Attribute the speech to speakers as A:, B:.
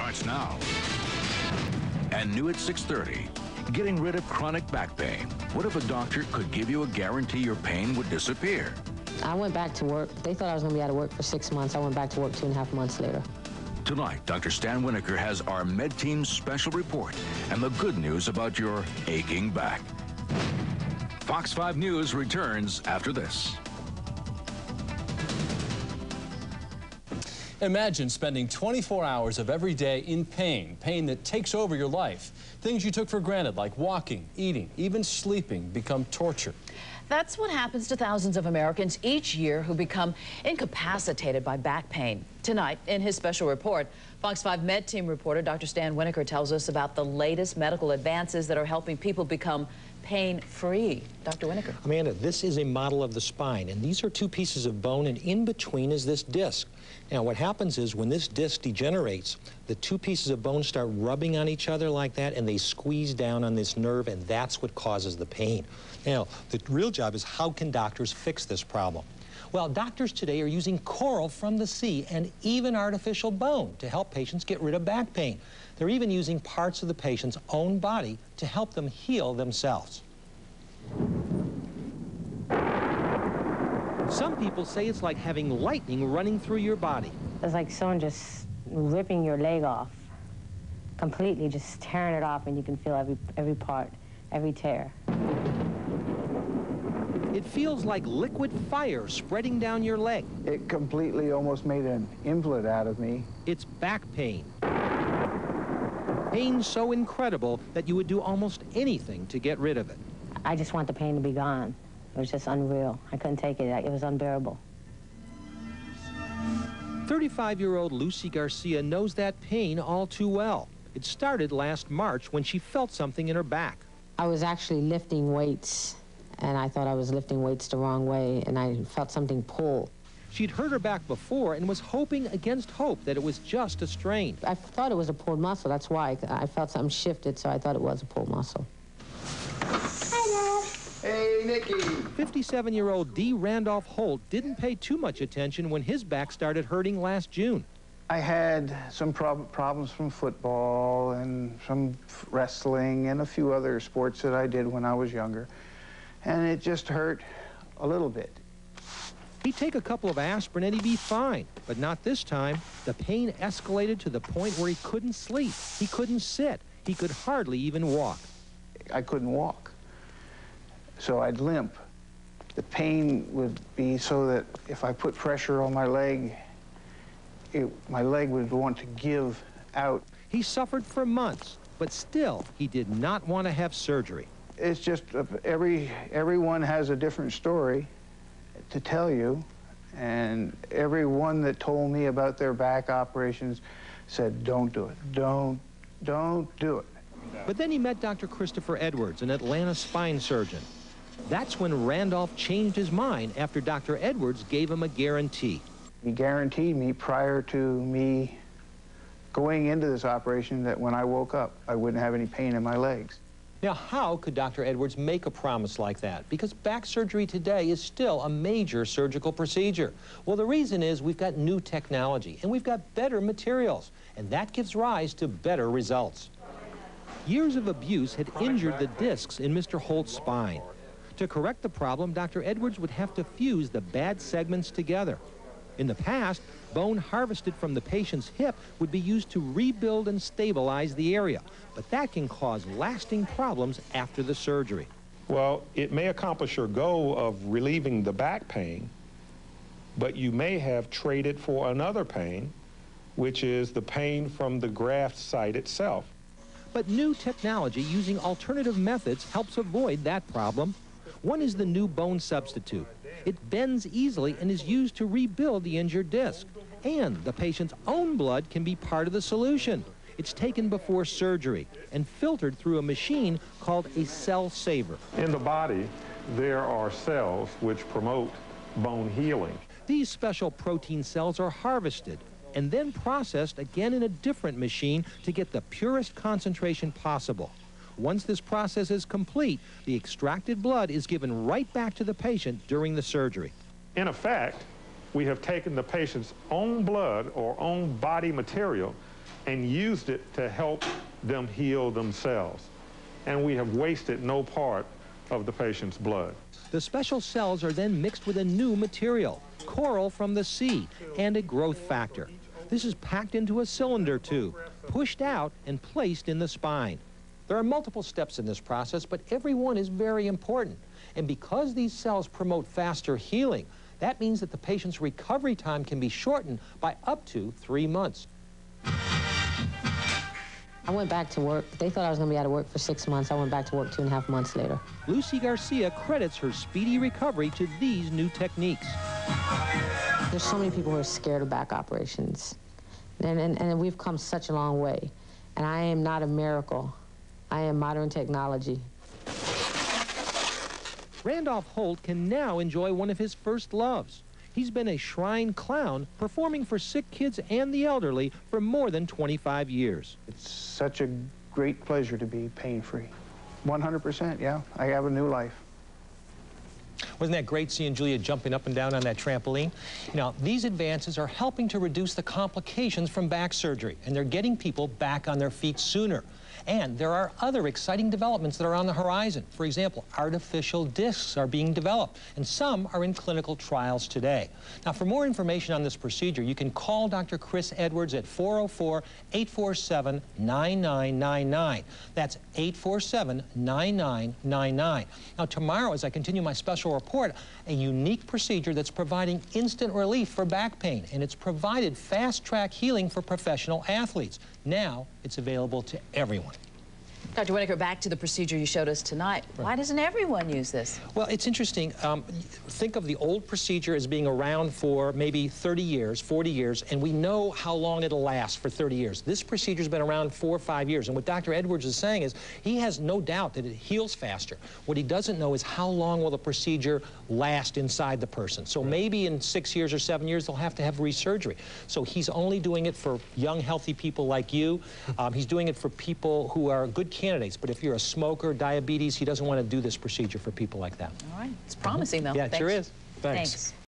A: starts now. And new at 6:30, getting rid of chronic back pain. What if a doctor could give you a guarantee your pain would disappear?
B: I went back to work. They thought I was going to be out of work for 6 months. I went back to work 2.5 months later.
A: Tonight, Dr. Stan Winokur has our Med Team's special report and the good news about your aching back. Fox 5 News returns after this.
C: Imagine spending 24 hours of every day in pain, pain that takes over your life. Things you took for granted like walking, eating, even sleeping become torture.
D: That's what happens to thousands of Americans each year who become incapacitated by back pain. Tonight, in his special report, Fox 5 Med Team reporter Dr. Stan Winokur tells us about the latest medical advances that are helping people become pain-free. Dr. Winokur.
E: Amanda, this is a model of the spine, and these are two pieces of bone, and in between is this disc. Now, what happens is when this disc degenerates, the two pieces of bone start rubbing on each other like that, and they squeeze down on this nerve, and that's what causes the pain. Now, the real job is how can doctors fix this problem? Well, doctors today are using coral from the sea and even artificial bone to help patients get rid of back pain. They're even using parts of the patient's own body to help them heal themselves. Some people say it's like having lightning running through your body.
B: It's like someone just ripping your leg off, completely just tearing it off, and you can feel every part, every tear.
E: It feels like liquid fire spreading down your leg.
F: It completely almost made an invalid out of me.
E: It's back pain. Pain so incredible that you would do almost anything to get rid of it.
B: I just want the pain to be gone. It was just unreal. I couldn't take it. It was unbearable.
E: 35-year-old Lucy Garcia knows that pain all too well. It started last March when she felt something in her back.
B: I was actually lifting weights, and I thought I was lifting weights the wrong way, and I felt something pull.
E: She'd hurt her back before and was hoping against hope that it was just a strain.
B: I thought it was a pulled muscle. That's why I felt something shifted, so I thought it was a pulled muscle.
F: Hey, Nikki.
E: 57-year-old D. Randolph Holt didn't pay too much attention when his back started hurting last June.
F: I had some problems from football and some wrestling and a few other sports that I did when I was younger. And it just hurt a little bit.
E: He'd take a couple of aspirin and he'd be fine, but not this time. The pain escalated to the point where he couldn't sleep, he couldn't sit, he could hardly even walk.
F: I couldn't walk, so I'd limp. The pain would be so that if I put pressure on my leg, my leg would want to give out.
E: He suffered for months, but still, he did not want to have surgery.
F: It's just everyone has a different story to tell you, and everyone that told me about their back operations said, don't do it, don't do it.
E: But then he met Dr. Christopher Edwards, an Atlanta spine surgeon. That's when Randolph changed his mind after Dr. Edwards gave him a guarantee.
F: He guaranteed me prior to me going into this operation that when I woke up, I wouldn't have any pain in my legs.
E: Now, how could Dr. Edwards make a promise like that? Because back surgery today is still a major surgical procedure. Well, the reason is we've got new technology and we've got better materials, and that gives rise to better results. Years of abuse had injured the discs in Mr. Holt's spine. To correct the problem, Dr. Edwards would have to fuse the bad segments together. In the past, bone harvested from the patient's hip would be used to rebuild and stabilize the area, but that can cause lasting problems after the surgery.
G: Well, it may accomplish your goal of relieving the back pain, but you may have traded for another pain, which is the pain from the graft site itself.
E: But new technology using alternative methods helps avoid that problem. One is the new bone substitute. It bends easily and is used to rebuild the injured disc. And the patient's own blood can be part of the solution. It's taken before surgery and filtered through a machine called a cell saver.
G: In the body, there are cells which promote bone healing.
E: These special protein cells are harvested and then processed again in a different machine to get the purest concentration possible. Once this process is complete, the extracted blood is given right back to the patient during the surgery.
G: In effect, we have taken the patient's own blood or own body material and used it to help them heal themselves. And we have wasted no part of the patient's blood.
E: The special cells are then mixed with a new material, coral from the sea, and a growth factor. This is packed into a cylinder tube, pushed out and placed in the spine. There are multiple steps in this process, but every one is very important. And because these cells promote faster healing, that means that the patient's recovery time can be shortened by up to 3 months.
B: I went back to work. They thought I was going to be out of work for 6 months. I went back to work 2.5 months later.
E: Lucy Garcia credits her speedy recovery to these new techniques.
B: There's so many people who are scared of back operations. And we've come such a long way. And I am not a miracle. I am modern technology.
E: Randolph Holt can now enjoy one of his first loves. He's been a shrine clown performing for sick kids and the elderly for more than 25 years.
F: It's such a great pleasure to be pain-free. 100%, yeah. I have a new life.
E: Wasn't that great seeing Julia jumping up and down on that trampoline? Now, these advances are helping to reduce the complications from back surgery, and they're getting people back on their feet sooner. And there are other exciting developments that are on the horizon. For example, artificial discs are being developed, and some are in clinical trials today. Now, for more information on this procedure, you can call Dr. Chris Edwards at 404-847-9999. That's 847-9999. Now, tomorrow, as I continue my special report, a unique procedure that's providing instant relief for back pain, and it's provided fast-track healing for professional athletes. Now, it's available to everyone.
D: Dr. Winokur, back to the procedure you showed us tonight. Right. Why doesn't everyone use this?
E: Well, it's interesting. Think of the old procedure as being around for maybe 30 years, 40 years, and we know how long it'll last for 30 years. This procedure's been around 4 or 5 years, and what Dr. Edwards is saying is he has no doubt that it heals faster. What he doesn't know is how long will the procedure last inside the person. So maybe in 6 years or 7 years, they'll have to have resurgery. So he's only doing it for young, healthy people like you. He's doing it for people who are good candidates, but if you're a smoker, diabetes, he doesn't want to do this procedure for people like that.
D: All right. It's promising, though.
E: Yeah, it sure is.
D: Thanks.